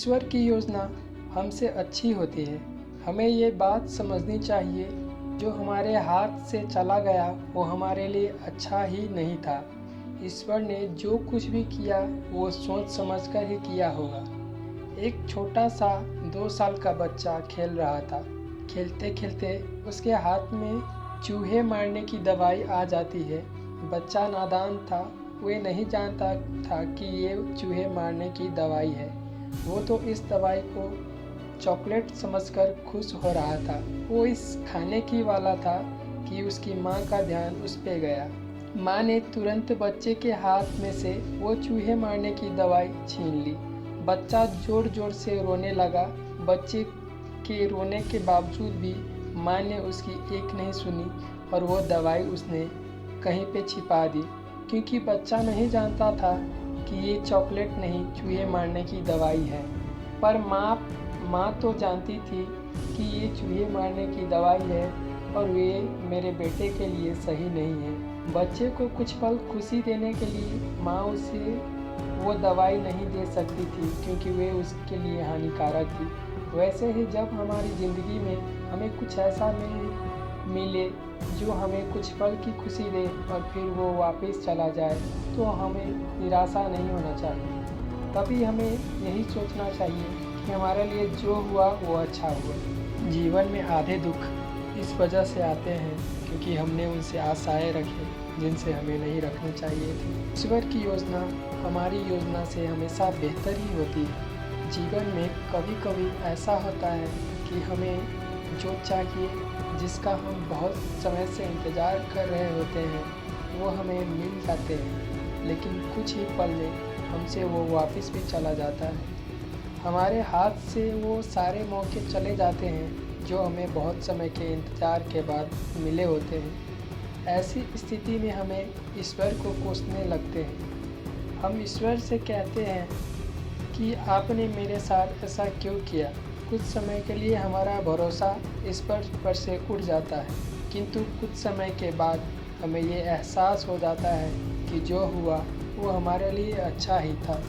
ईश्वर की योजना हमसे अच्छी होती है। हमें ये बात समझनी चाहिए, जो हमारे हाथ से चला गया वो हमारे लिए अच्छा ही नहीं था। ईश्वर ने जो कुछ भी किया वो सोच समझकर ही किया होगा। एक छोटा सा 2 साल का बच्चा खेल रहा था। खेलते खेलते उसके हाथ में चूहे मारने की दवाई आ जाती है। बच्चा नादान था, वह नहीं जानता था कि ये चूहे मारने की दवाई है। वो तो इस दवाई को चॉकलेट समझकर खुश हो रहा था। वो इस खाने की वाला था कि उसकी माँ का ध्यान उस पे गया। माँ ने तुरंत बच्चे के हाथ में से वो चूहे मारने की दवाई छीन ली। बच्चा जोर जोर से रोने लगा। बच्चे के रोने के बावजूद भी माँ ने उसकी एक नहीं सुनी और वो दवाई उसने कहीं पे छिपा दी, क्योंकि बच्चा नहीं जानता था कि ये चॉकलेट नहीं चूहे मारने की दवाई है। पर माँ तो जानती थी कि ये चूहे मारने की दवाई है और ये मेरे बेटे के लिए सही नहीं है। बच्चे को कुछ पल खुशी देने के लिए माँ उसे वो दवाई नहीं दे सकती थी, क्योंकि वे उसके लिए हानिकारक थी। वैसे ही जब हमारी ज़िंदगी में हमें कुछ ऐसा मिले जो हमें कुछ पल की खुशी दे और फिर वो वापस चला जाए, तो हमें निराशा नहीं होना चाहिए। तभी हमें यही सोचना चाहिए कि हमारे लिए जो हुआ वो अच्छा हुआ। जीवन में आधे दुख इस वजह से आते हैं क्योंकि हमने उनसे आशाएं रखी जिनसे हमें नहीं रखनी चाहिए थी। ईश्वर की योजना हमारी योजना से हमेशा बेहतर ही होती है। जीवन में कभी कभी ऐसा होता है कि हमें जो चाहिए, जिसका हम बहुत समय से इंतज़ार कर रहे होते हैं, वो हमें मिल जाते हैं, लेकिन कुछ ही पल में हमसे वो वापस भी चला जाता है। हमारे हाथ से वो सारे मौके चले जाते हैं जो हमें बहुत समय के इंतज़ार के बाद मिले होते हैं। ऐसी स्थिति में हमें ईश्वर को कोसने लगते हैं। हम ईश्वर से कहते हैं कि आपने मेरे साथ ऐसा क्यों किया। कुछ समय के लिए हमारा भरोसा ईश्वर पर से उठ जाता है, किंतु कुछ समय के बाद हमें ये एहसास हो जाता है कि जो हुआ वो हमारे लिए अच्छा ही था।